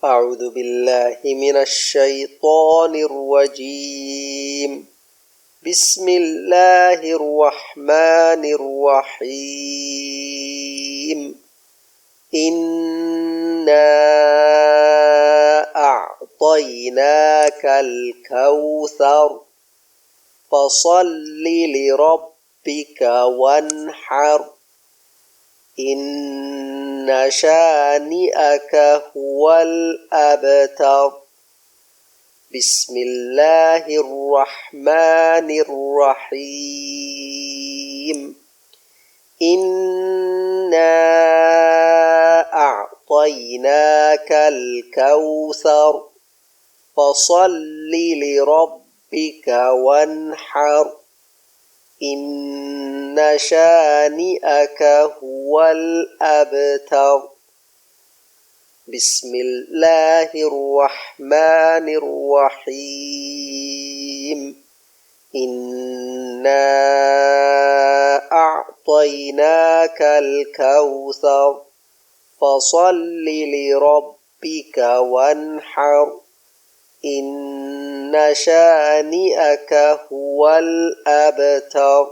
أعوذ بالله من الشيطان الرجيم. بسم الله الرحمن الرحيم. إنا أعطيناك الكوثر فصل لربك وانحر إن شانئك هو الأبتر. بسم الله الرحمن الرحيم. إنا أعطيناك الكوثر فصل لربك وانحر إن شانئك هو الأبتر. بسم الله الرحمن الرحيم. إنا أعطيناك الكوثر فصل لربك وانحر إن شانئك هو الأبتر.